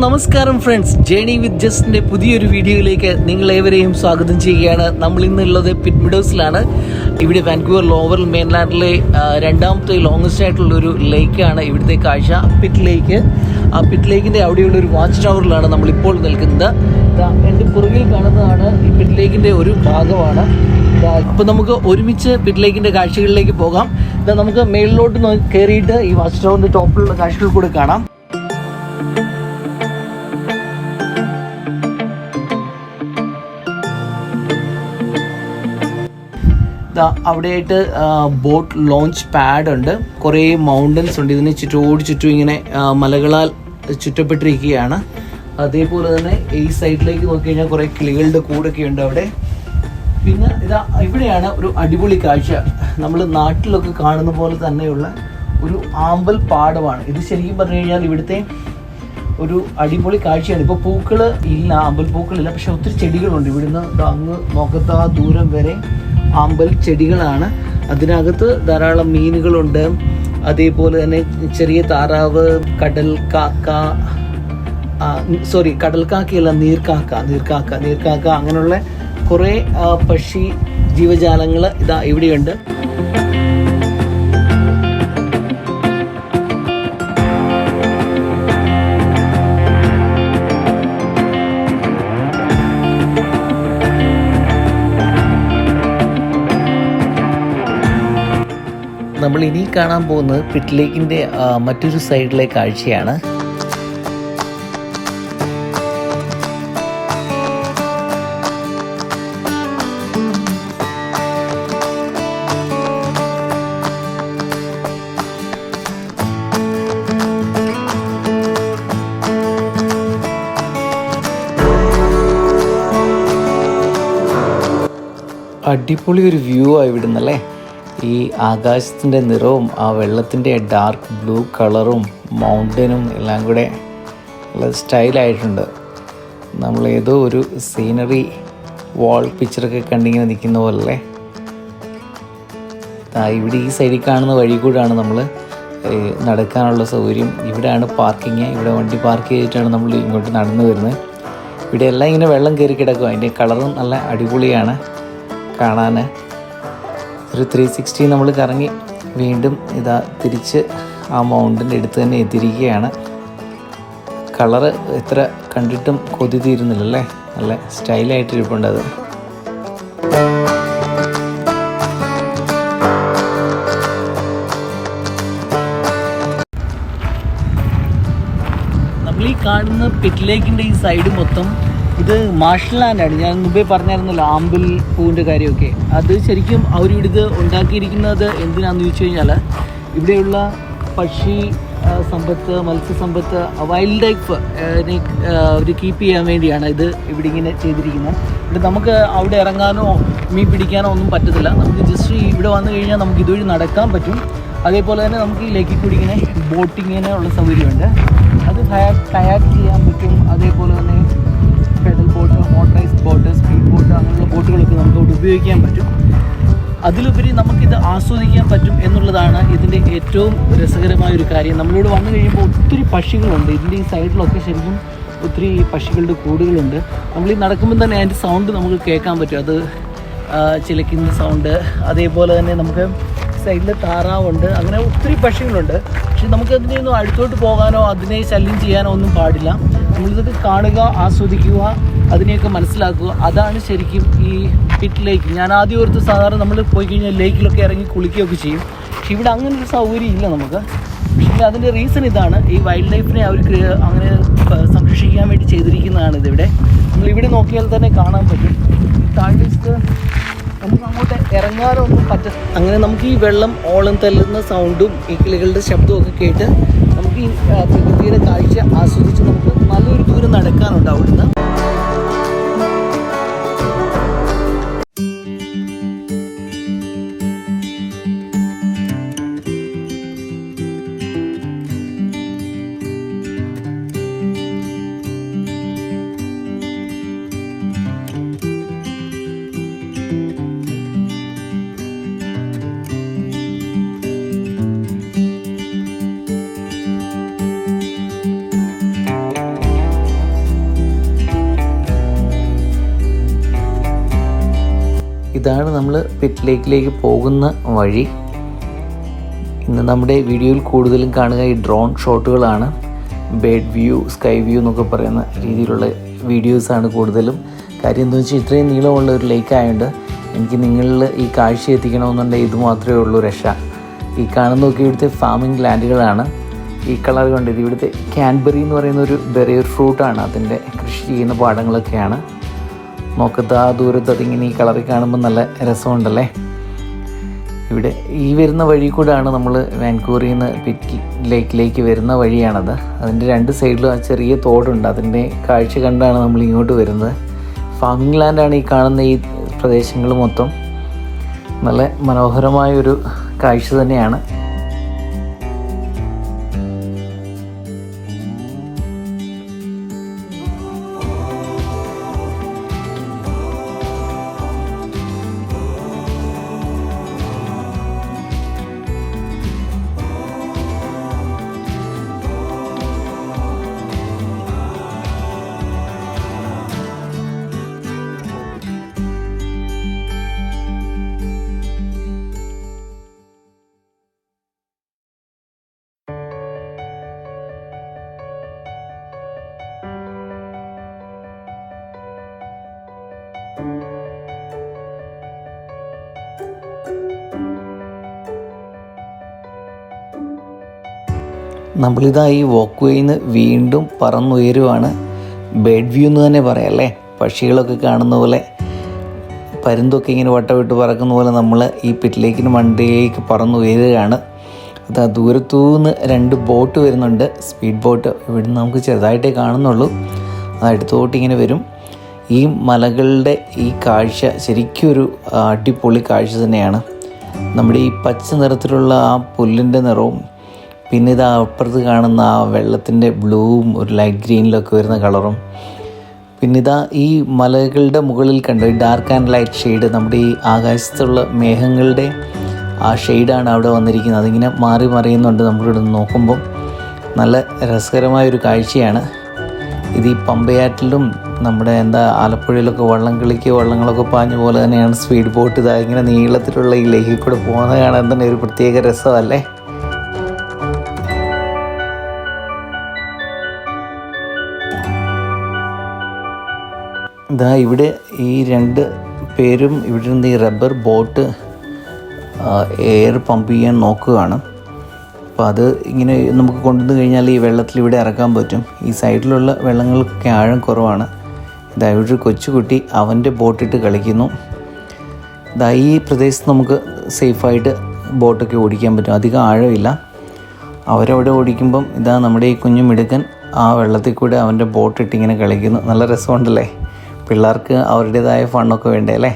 നമസ്കാരം friends, journey വിത്ത് ജസ്റ്റിന്റെ പുതിയൊരു വീഡിയോയിലേക്ക് നിങ്ങളേവരെയും സ്വാഗതം ചെയ്യുകയാണ്. നമ്മൾ ഇന്നുള്ളത് പിറ്റ് മിഡോസിലാണ്. ഇവിടെ വാൻകൂവർ ലോവർ മെയിൻലാൻഡിലെ രണ്ടാമത്തെ ലോങ്സ്റ്റ് ആയിട്ടുള്ള ഒരു ലേക്കാണ് ഇവിടുത്തെ കാഴ്ച, പിറ്റ് ലേക്ക്. ആ പിറ്റ് ലേക്കിന്റെ അവിടെയുള്ള ഒരു വാച്ച് ടവറിലാണ് നമ്മളിപ്പോൾ നിൽക്കുന്നത്. എൻ്റെ പുറകിൽ കാണുന്നതാണ് ഈ പിറ്റ് ലേക്കിന്റെ ഒരു ഭാഗമാണ്. അപ്പോൾ നമുക്ക് ഒരുമിച്ച് പിറ്റ് ലേക്കിന്റെ കാഴ്ചകളിലേക്ക് പോകാം. നമുക്ക് മേളിലോട്ട് കയറിയിട്ട് ഈ വാച്ച് ടവറിന്റെ ടോപ്പിലുള്ള കാഴ്ചകൾ കൂടെ കാണാം. അവിടെയായിട്ട് ബോട്ട് ലോഞ്ച് പാഡ് ഉണ്ട്, കുറേ മൗണ്ടൻസ് ഉണ്ട്. ഇതിന് ചുറ്റും ഇങ്ങനെ മലകളാൽ ചുറ്റപ്പെട്ടിരിക്കുകയാണ്. അതേപോലെ തന്നെ ഈ സൈഡിലേക്ക് നോക്കി കഴിഞ്ഞാൽ കുറേ കിളികളുടെ കൂടൊക്കെ ഉണ്ട് അവിടെ. പിന്നെ ഇവിടെയാണ് ഒരു അടിപൊളി കാഴ്ച. നമ്മൾ നാട്ടിലൊക്കെ കാണുന്ന പോലെ തന്നെയുള്ള ഒരു ആമ്പൽ പാടമാണ് ഇത്. ശരിക്കും പറഞ്ഞു കഴിഞ്ഞാൽ ഇവിടുത്തെ ഒരു അടിപൊളി കാഴ്ചയാണ്. ഇപ്പോൾ പൂക്കൾ ഇല്ല, ആമ്പൽ പൂക്കളില്ല, പക്ഷെ ഒത്തിരി ചെടികളുണ്ട്. ഇവിടുന്ന് അങ്ങ് നോക്കത്താ ദൂരം വരെ ആമ്പൽ ചെടികളാണ്. അതിനകത്ത് ധാരാളം മീനുകളുണ്ട്. അതേപോലെ തന്നെ ചെറിയ താറാവ്, കടൽക്കാക്കയല്ല, നീർക്കാക്ക അങ്ങനെയുള്ള കുറേ പക്ഷി ജീവജാലങ്ങൾ ഇവിടെയുണ്ട്. നമ്മൾ ഇനി കാണാൻ പോകുന്നത് പിറ്റ് ലേക്കിൻ്റെ മറ്റൊരു സൈഡിലെ കാഴ്ചയാണ്. അടിപൊളി ഒരു വ്യൂ ആയി ഇവിടുന്നല്ലേ. ഈ ആകാശത്തിൻ്റെ നിറവും ആ വെള്ളത്തിൻ്റെ ഡാർക്ക് ബ്ലൂ കളറും മൗണ്ടനും എല്ലാം കൂടെ നല്ല സ്റ്റൈലായിട്ടുണ്ട്. നമ്മളേതോ ഒരു സീനറി വാൾ പിക്ചറൊക്കെ കണ്ടിങ്ങനെ നിൽക്കുന്ന പോലെ. ഇവിടെ ഈ സൈഡിൽ കാണുന്ന വഴി കൂടാണ് നമ്മൾ നടക്കാനുള്ള സൗകര്യം. ഇവിടെയാണ് പാർക്കിങ്. ഇവിടെ വണ്ടി പാർക്ക് ചെയ്തിട്ടാണ് നമ്മൾ ഇങ്ങോട്ട് നടന്നു വരുന്നത്. ഇവിടെ എല്ലാം ഇങ്ങനെ വെള്ളം കയറി കിടക്കും. അതിൻ്റെ കളറും നല്ല അടിപൊളിയാണ് കാണാൻ. ഒരു 360 നമ്മൾ കറങ്ങി വീണ്ടും തിരിച്ച് ആ മൗണ്ടിൻ്റെ അടുത്ത് തന്നെ എത്തിയിരിക്കുകയാണ്. കളറ് എത്ര കണ്ടിട്ടും കൊതി തീരുന്നില്ലല്ലേ. നല്ല സ്റ്റൈലായിട്ടിരിപ്പുണ്ട് അത്. നമ്മൾ ഈ കാണുന്ന പിറ്റ് ലേക്കിൻ്റെ ഈ സൈഡ് മൊത്തം ഇത് മാർഷൽ ലാൻഡാണ്. ഞാൻ മുമ്പേ പറഞ്ഞായിരുന്നല്ലോ ആമ്പൽ പൂവിൻ്റെ കാര്യമൊക്കെ. അത് ശരിക്കും അവരിവിടുത് ഉണ്ടാക്കിയിരിക്കുന്നത് എന്തിനാണെന്ന് ചോദിച്ചു കഴിഞ്ഞാൽ ഇവിടെയുള്ള പക്ഷി സമ്പത്ത്, മത്സ്യസമ്പത്ത്, വൈൽഡ് ലൈഫ് അവർ കീപ്പ് ചെയ്യാൻ വേണ്ടിയാണ് ഇത് ഇവിടെ ഇങ്ങനെ ചെയ്തിരിക്കുന്നത്. ഇവിടെ നമുക്ക് അവിടെ ഇറങ്ങാനോ മീൻ പിടിക്കാനോ ഒന്നും പറ്റത്തില്ല. നമുക്ക് ജസ്റ്റ് ഇവിടെ വന്നു കഴിഞ്ഞാൽ നമുക്ക് ഇതുവഴി നടക്കാൻ പറ്റും. അതേപോലെ തന്നെ നമുക്ക് ഈ ലേക്കിൽ കൂടി ഇങ്ങനെ ബോട്ടിങ്ങിനുള്ള സൗകര്യമുണ്ട്. അത് കയാക്ക് ചെയ്യാൻ പറ്റും. അതേപോലെ തന്നെ pedal boat, motorised boat, speed boat അങ്ങനെയുള്ള ബോട്ടുകളൊക്കെ നമുക്ക് ഇവിടെ ഉപയോഗിക്കാൻ പറ്റും. അതിലുപരി നമുക്കിത് ആസ്വദിക്കാൻ പറ്റും എന്നുള്ളതാണ് ഇതിൻ്റെ ഏറ്റവും രസകരമായൊരു കാര്യം. നമ്മളിവിടെ വന്നു കഴിയുമ്പോൾ ഒത്തിരി പക്ഷികളുണ്ട്. ഇതിൻ്റെ ഈ സൈഡിലൊക്കെ ശരിക്കും ഒത്തിരി പക്ഷികളുടെ കൂടുകളുണ്ട്. നമ്മൾ ഈ നടക്കുമ്പോൾ തന്നെ അതിൻ്റെ സൗണ്ട് നമുക്ക് കേൾക്കാൻ പറ്റും. അത് ചിലയ്ക്കുന്ന സൗണ്ട്. അതേപോലെ തന്നെ നമുക്ക് സൈഡിൽ താറാവുണ്ട്. അങ്ങനെ ഒത്തിരി പക്ഷികളുണ്ട്. പക്ഷെ നമുക്കതിനെയൊന്നും അടുത്തോട്ട് പോകാനോ അതിനെ ശല്യം ചെയ്യാനോ ഒന്നും പാടില്ല. നമ്മളിതൊക്കെ കാണുക, ആസ്വദിക്കുക, അതിനെയൊക്കെ മനസ്സിലാക്കുക. അതാണ് ശരിക്കും ഈ പിറ്റ് ലേക്ക്. ഞാൻ ആദ്യം ഓർത്ത് സാധാരണ നമ്മൾ പോയി കഴിഞ്ഞാൽ ലേക്കിലൊക്കെ ഇറങ്ങി കുളിക്കുകയൊക്കെ ചെയ്യും. പക്ഷെ ഇവിടെ അങ്ങനെ ഒരു സൗകര്യം ഇല്ല നമുക്ക്. പക്ഷേ അതിൻ്റെ റീസൺ ഇതാണ്. ഈ വൈൽഡ് ലൈഫിനെ അവർക്ക് അങ്ങനെ സംരക്ഷിക്കാൻ വേണ്ടി ചെയ്തിരിക്കുന്നതാണ് ഇതിവിടെ. നമ്മളിവിടെ നോക്കിയാൽ തന്നെ കാണാൻ പറ്റും. താഴേക്ക് നമുക്ക് അങ്ങോട്ട് ഇറങ്ങാനോ ഒന്നും പറ്റും. അങ്ങനെ നമുക്ക് ഈ വെള്ളം ഓളം തല്ലുന്ന സൗണ്ടും ഈ കിളികളുടെ ശബ്ദവും ഒക്കെ കേട്ട് നമുക്ക് ഈ പ്രകൃതിയുടെ കാഴ്ച ആസ്വദിച്ച് നമുക്ക് നല്ലൊരു ദൂരം നടക്കാനുണ്ട് അവിടുന്ന്. ഇതാണ് നമ്മൾ പിറ്റ് ലേക്കിലേക്ക് പോകുന്ന വഴി. ഇന്ന് നമ്മുടെ വീഡിയോയിൽ കൂടുതലും കാണുക ഈ ഡ്രോൺ ഷോട്ടുകളാണ്. ബേഡ് വ്യൂ, സ്കൈ വ്യൂ എന്നൊക്കെ പറയുന്ന രീതിയിലുള്ള വീഡിയോസാണ് കൂടുതലും. കാര്യം എന്താണെന്ന് വെച്ചാൽ ഇത്രയും നീളമുള്ള ഒരു ലേക്ക് ആയതുകൊണ്ട് എനിക്ക് നിങ്ങളിൽ ഈ കാഴ്ച എത്തിക്കണമെന്നുണ്ടെങ്കിൽ ഇത് മാത്രമേ ഉള്ളൂ രക്ഷ. ഈ കാണുന്നതൊക്കെ ഇവിടുത്തെ ഫാമിംഗ് ലാൻഡുകളാണ്. ഈ കളർ കണ്ടത് ഇവിടുത്തെ ക്യാൻബറി എന്ന് പറയുന്ന ഒരു ബെറി ഫ്രൂട്ടാണ്. അതിൻ്റെ കൃഷി ചെയ്യുന്ന പാടങ്ങളൊക്കെയാണ്. നോക്കത്ത് ആ ദൂരത്ത് അതിങ്ങനെ ഈ കളറിൽ കാണുമ്പോൾ നല്ല രസമുണ്ടല്ലേ. ഇവിടെ ഈ വരുന്ന വഴി കൂടെയാണ് നമ്മൾ വാൻകൂവറിൽ നിന്ന് പിറ്റ് ലേക്കിലേക്ക് വരുന്ന വഴിയാണത്. അതിൻ്റെ രണ്ട് സൈഡിലും ആ ചെറിയ തോടുണ്ട്. അതിൻ്റെ കാഴ്ച കണ്ടാണ് നമ്മൾ ഇങ്ങോട്ട് വരുന്നത്. ഫാമിംഗ് ലാൻഡാണ് ഈ കാണുന്ന ഈ പ്രദേശങ്ങൾ മൊത്തം. നല്ല മനോഹരമായൊരു കാഴ്ച തന്നെയാണ്. നമ്മളിതാ ഈ വാക്ക് വേയിൽ നിന്ന് വീണ്ടും പറന്നുയരുവാണ്. ബേഡ് വ്യൂ എന്ന് തന്നെ പറയാം അല്ലേ. പക്ഷികളൊക്കെ കാണുന്ന പോലെ, പരുന്തൊക്കെ ഇങ്ങനെ വട്ടവിട്ട് പറക്കുന്ന പോലെ നമ്മൾ ഈ പിറ്റിലേക്കിന് മണ്ടയിലേക്ക് പറന്നുയരുകയാണ്. അതാ ദൂരത്തുനിന്ന് 2 ബോട്ട് വരുന്നുണ്ട്, സ്പീഡ് ബോട്ട്. ഇവിടുന്ന് നമുക്ക് ചെറുതായിട്ടേ കാണുന്നുള്ളൂ. അത് അടുത്തോട്ട് ഇങ്ങനെ വരും. ഈ മലകളുടെ ഈ കാഴ്ച ശരിക്കും ഒരു അടിപൊളി കാഴ്ച തന്നെയാണ്. നമ്മുടെ ഈ പച്ച നിറത്തിലുള്ള ആ പുല്ലിൻ്റെ നിറവും, പിന്നെ ഇത് അപ്പുറത്ത് കാണുന്ന ആ വെള്ളത്തിൻ്റെ ബ്ലൂവും ഒരു ലൈറ്റ് ഗ്രീനിലൊക്കെ വരുന്ന കളറും, പിന്നെ ഇതാ ഈ മലകളുടെ മുകളിൽ കണ്ടോ ഈ ഡാർക്ക് ആൻഡ് ലൈറ്റ് ഷെയ്ഡ്, നമ്മുടെ ഈ ആകാശത്തുള്ള മേഘങ്ങളുടെ ആ ഷെയ്ഡാണ് അവിടെ വന്നിരിക്കുന്നത്. അതിങ്ങനെ മാറി മറിയുന്നുണ്ട്. നമ്മളിവിടെ നോക്കുമ്പം നല്ല രസകരമായൊരു കാഴ്ചയാണ്. ഇത് ഈ പമ്പയാറ്റിലും നമ്മുടെ ആലപ്പുഴയിലൊക്കെ വള്ളങ്ങളൊക്കെ പാഞ്ഞ പോലെ തന്നെയാണ് സ്പീഡ് ബോട്ട്. ഇതാ ഇങ്ങനെ നീളത്തിലുള്ള ഈ ലേക്കിൽ കൂടെ പോകുന്നത് കാണാൻ തന്നെ ഒരു പ്രത്യേക രസമല്ലേ. ഇതാ ഇവിടെ ഈ 2 പേരും ഇവിടെ നിന്ന് ഈ റബ്ബർ ബോട്ട് എയർ പമ്പ് ചെയ്യാൻ നോക്കുകയാണ്. അപ്പോൾ അത് ഇങ്ങനെ നമുക്ക് കൊണ്ടുവന്ന് കഴിഞ്ഞാൽ ഈ വെള്ളത്തിൽ ഇവിടെ ഇറക്കാൻ പറ്റും. ഈ സൈഡിലുള്ള വെള്ളങ്ങൾക്കൊക്കെ ആഴം കുറവാണ്. ഇതാ ഇവിടെ ഒരു കൊച്ചുകുട്ടി അവൻ്റെ ബോട്ടിട്ട് കളിക്കുന്നു. ഇതാ ഈ പ്രദേശത്ത് നമുക്ക് സേഫായിട്ട് ബോട്ടൊക്കെ ഓടിക്കാൻ പറ്റും. അധികം ആഴമില്ല. അവരവിടെ ഓടിക്കുമ്പം ഇതാ നമ്മുടെ ഈ കുഞ്ഞു മിടുക്കൻ ആ വെള്ളത്തിൽ കൂടെ അവൻ്റെ ബോട്ടിട്ട് ഇങ്ങനെ കളിക്കുന്നു. നല്ല രസമുണ്ടല്ലേ. പിള്ളേർക്ക് അവരുടേതായ ഫണ്ണൊക്കെ വേണ്ടേ അല്ലേ.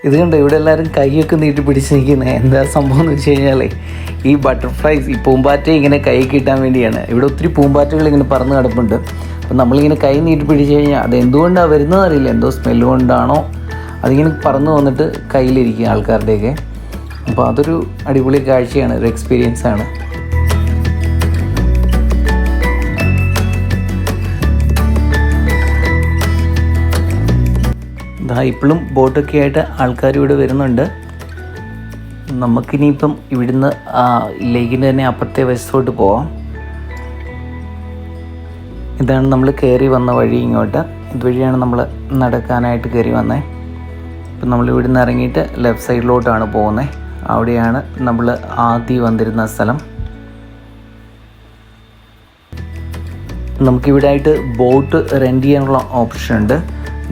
ഇത് കണ്ടോ ഇവിടെ എല്ലാവരും കൈയൊക്കെ നീട്ടി പിടിച്ച് നിൽക്കുന്നത്. എന്താ സംഭവം എന്ന് വെച്ച് കഴിഞ്ഞാൽ ഈ ബട്ടർഫ്ലൈസ്, ഈ പൂമ്പാറ്റ ഇങ്ങനെ കൈ കിട്ടാൻ വേണ്ടിയാണ്. ഇവിടെ ഒത്തിരി പൂമ്പാറ്റകൾ ഇങ്ങനെ പറന്ന് കിടപ്പുണ്ട്. അപ്പം നമ്മളിങ്ങനെ കൈ നീട്ടി പിടിച്ച് കഴിഞ്ഞാൽ അത് എന്തുകൊണ്ടാണ് വരുന്നതെന്ന് അറിയില്ല. എന്തോ സ്മെല്ല് കൊണ്ടാണോ അതിങ്ങനെ പറന്ന് വന്നിട്ട് കയ്യിലിരിക്കുക ആൾക്കാരുടെയൊക്കെ. അപ്പോൾ അതൊരു അടിപൊളി കാഴ്ചയാണ്, ഒരു എക്സ്പീരിയൻസ് ആണ്. ഇപ്പോഴും ബോട്ടൊക്കെ ആയിട്ട് ആൾക്കാർ ഇവിടെ വരുന്നുണ്ട്. നമുക്കിനിയിപ്പം ഇവിടുന്ന് ലേക്കിൻ്റെ തന്നെ അപ്പുറത്തെ വശത്തോട്ട് പോവാം. ഇതാണ് നമ്മൾ കയറി വന്ന വഴി. ഇങ്ങോട്ട് ഇതുവഴിയാണ് നമ്മൾ നടക്കാനായിട്ട് കയറി വന്നത്. ഇപ്പം നമ്മൾ ഇവിടുന്ന് ഇറങ്ങിയിട്ട് ലെഫ്റ്റ് സൈഡിലോട്ടാണ് പോകുന്നത്. അവിടെയാണ് നമ്മൾ ആദ്യം വന്നിരുന്ന സ്ഥലം. നമുക്കിവിടെ ആയിട്ട് ബോട്ട് റെൻറ്റ് ചെയ്യാനുള്ള ഓപ്ഷൻ ഉണ്ട്.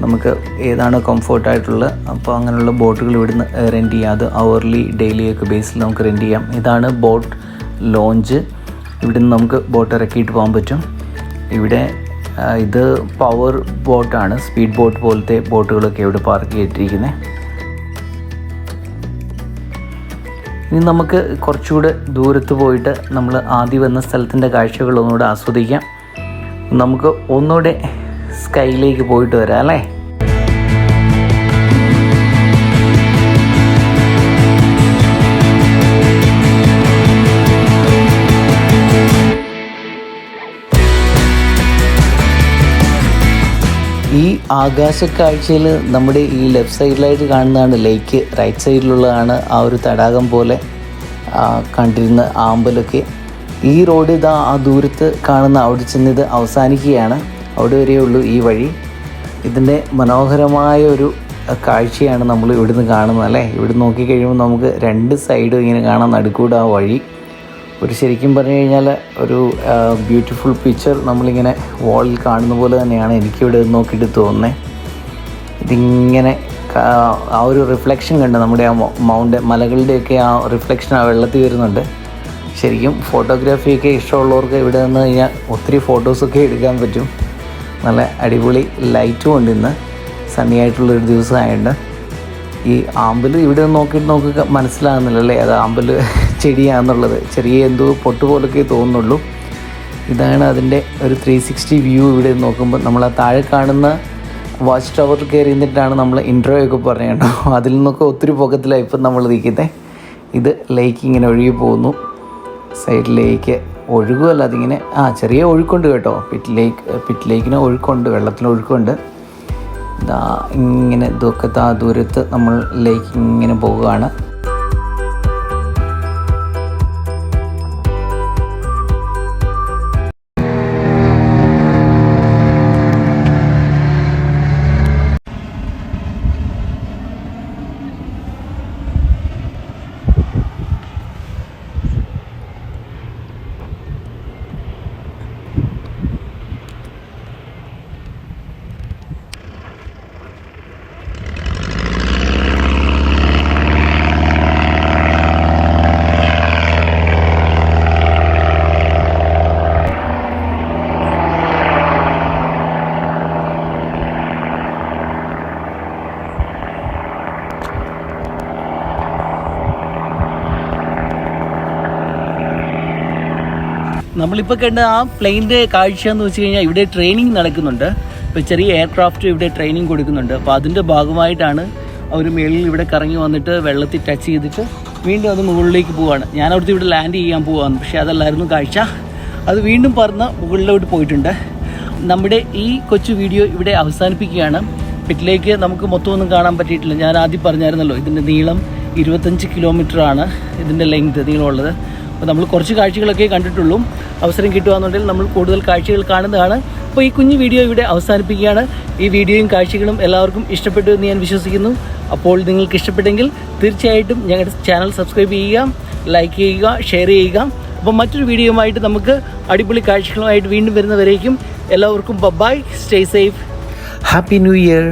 നമുക്ക് ഏതാണ് കംഫർട്ടായിട്ടുള്ളത് അപ്പോൾ അങ്ങനെയുള്ള ബോട്ടുകൾ ഇവിടുന്ന് റെൻറ്റ് ചെയ്യാം. അത് അവർലി ഡെയിലി ഒക്കെ ബേസിൽ നമുക്ക് റെൻറ്റ് ചെയ്യാം. ഇതാണ് ബോട്ട് ലോഞ്ച്. ഇവിടുന്ന് നമുക്ക് ബോട്ട് ഇറക്കിയിട്ട് പോകാൻ പറ്റും. ഇവിടെ ഇത് പവർ ബോട്ടാണ്, സ്പീഡ് ബോട്ട് പോലത്തെ ബോട്ടുകളൊക്കെ ഇവിടെ പാർക്ക് ചെയ്തിരിക്കുന്നത്. ഇനി നമുക്ക് കുറച്ചുകൂടെ ദൂരത്ത് പോയിട്ട് നമ്മൾ ആദ്യം വന്ന സ്ഥലത്തിൻ്റെ കാഴ്ചകൾ ഒന്നുകൂടെ ആസ്വദിക്കാം. നമുക്ക് ഒന്നുകൂടെ സ്കൈയിലേക്ക് പോയിട്ട് വരാം അല്ലേ. ഈ ആകാശക്കാഴ്ചയിൽ നമ്മുടെ ഈ ലെഫ്റ്റ് സൈഡിലായിട്ട് കാണുന്നതാണ് ലേക്ക്, റൈറ്റ് സൈഡിലുള്ളതാണ് ആ ഒരു തടാകം പോലെ കണ്ടിരുന്ന ആമ്പലൊക്കെ. ഈ റോഡ് ഇതാ ആ ദൂരത്ത് കാണുന്ന അവിടെ ചെന്ന് ഇത് അവസാനിക്കുകയാണ്. അവിടെ വരെയുള്ളൂ ഈ വഴി. ഇതിൻ്റെ മനോഹരമായ ഒരു കാഴ്ചയാണ് നമ്മൾ ഇവിടുന്ന് കാണുന്നത് അല്ലേ. ഇവിടെ നോക്കിക്കഴിയുമ്പോൾ നമുക്ക് രണ്ട് സൈഡും ഇങ്ങനെ കാണാൻ നടുക്കൂടെ ആ വഴി. ഒരു ശരിക്കും പറഞ്ഞു കഴിഞ്ഞാൽ ഒരു ബ്യൂട്ടിഫുൾ പിക്ചർ നമ്മളിങ്ങനെ വാളിൽ കാണുന്ന പോലെ തന്നെയാണ് എനിക്കിവിടെ നോക്കിയിട്ട് തോന്നുന്നത്. ഇതിങ്ങനെ ആ ഒരു റിഫ്ലക്ഷൻ കണ്ട് നമ്മുടെ ആ മലകളുടെയൊക്കെ ആ റിഫ്ലക്ഷൻ ആ വെള്ളത്തിൽ വരുന്നുണ്ട്. ശരിക്കും ഫോട്ടോഗ്രാഫിയൊക്കെ ഇഷ്ടമുള്ളവർക്ക് ഇവിടെ നിന്ന് കഴിഞ്ഞാൽ ഒത്തിരി ഫോട്ടോസൊക്കെ എടുക്കാൻ പറ്റും. നല്ല അടിപൊളി ലൈറ്റും ഉണ്ട്. ഇന്ന് സണ്ണി ആയിട്ടുള്ളൊരു ദിവസമായുണ്ട്. ഈ ആമ്പൽ ഇവിടെ നോക്കിയിട്ട് നമുക്ക് മനസ്സിലാകുന്നില്ലല്ലേ അത് ആമ്പൽ ചെടിയാണെന്നുള്ളത്. ചെറിയ എന്തോ പൊട്ട് പോലൊക്കെ തോന്നുന്നുള്ളൂ. ഇതാണ് അതിൻ്റെ ഒരു 360 വ്യൂ. ഇവിടെ നോക്കുമ്പോൾ നമ്മൾ ആ താഴെ കാണുന്ന വാച്ച് ടവറിൽ കയറി നിന്നിട്ടാണ് നമ്മൾ ഇൻട്രോ ഒക്കെ പറഞ്ഞോ. അതിൽ നിന്നൊക്കെ ഒത്തിരി പൊക്കത്തിലാണ് ഇപ്പം നമ്മൾ നിൽക്കുന്നത്. ഇത് ലേക്ക് ഇങ്ങനെ ഒഴുകി പോകുന്നു. സൈഡിലേക്ക് ഒഴുകുമല്ല, അതിങ്ങനെ ചെറിയ ഒഴുക്കുണ്ട് കേട്ടോ. പിറ്റ് ലേക്കിന് ഒഴുക്കുണ്ട്, വെള്ളത്തിന് ഒഴുക്കുണ്ട്. ഇതാ ഇങ്ങനെ ഇതൊക്കെ ദൂരത്ത് നമ്മൾ ലേക്ക് ഇങ്ങനെ പോവുകയാണ്. നമ്മളിപ്പോൾ കണ്ട ആ പ്ലെയിൻ്റെ കാഴ്ച എന്ന് വെച്ച് കഴിഞ്ഞാൽ ഇവിടെ ട്രെയിനിങ് നടക്കുന്നുണ്ട്. ഇപ്പോൾ ചെറിയ എയർക്രാഫ്റ്റ് ഇവിടെ ട്രെയിനിങ് കൊടുക്കുന്നുണ്ട്. അപ്പോൾ അതിൻ്റെ ഭാഗമായിട്ടാണ് അവർ മേളിൽ ഇവിടെ കറങ്ങി വന്നിട്ട് വെള്ളത്തിൽ ടച്ച് ചെയ്തിട്ട് വീണ്ടും അത് മുകളിലേക്ക് പോവുകയാണ്. ഞാൻ അവിടുത്തെ ഇവിടെ ലാൻഡ് ചെയ്യാൻ പോവാണ്, പക്ഷേ അതല്ലായിരുന്നു കാഴ്ച. അത് വീണ്ടും പറന്ന് മുകളിലോട്ട് പോയിട്ടുണ്ട്. നമ്മുടെ ഈ കൊച്ചു വീഡിയോ ഇവിടെ അവസാനിപ്പിക്കുകയാണ്. പിറ്റിലേക്ക് നമുക്ക് മൊത്തമൊന്നും കാണാൻ പറ്റിയിട്ടില്ല. ഞാൻ ആദ്യം പറഞ്ഞായിരുന്നല്ലോ ഇതിൻ്റെ നീളം 25 കിലോമീറ്ററാണ് ഇതിൻ്റെ ലെങ്ത് നീളമുള്ളത്. അപ്പോൾ നമ്മൾ കുറച്ച് കാഴ്ചകളൊക്കെ കണ്ടിട്ടുള്ളൂ. അവസരം കിട്ടുകയെന്നുണ്ടെങ്കിൽ നമ്മൾ കൂടുതൽ കാഴ്ചകൾ കാണുന്നതാണ്. അപ്പോൾ ഈ കുഞ്ഞു വീഡിയോ ഇവിടെ അവസാനിപ്പിക്കുകയാണ്. ഈ വീഡിയോയും കാഴ്ചകളും എല്ലാവർക്കും ഇഷ്ടപ്പെട്ടു എന്ന് ഞാൻ വിശ്വസിക്കുന്നു. അപ്പോൾ നിങ്ങൾക്ക് ഇഷ്ടപ്പെട്ടെങ്കിൽ തീർച്ചയായിട്ടും ഞങ്ങളുടെ ചാനൽ സബ്സ്ക്രൈബ് ചെയ്യുക, ലൈക്ക് ചെയ്യുക, ഷെയർ ചെയ്യുക. അപ്പോൾ മറ്റൊരു വീഡിയോയുമായിട്ട് നമുക്ക് അടിപൊളി കാഴ്ചകളുമായിട്ട് വീണ്ടും വരുന്നവരേക്കും എല്ലാവർക്കും bye, stay safe, happy new year.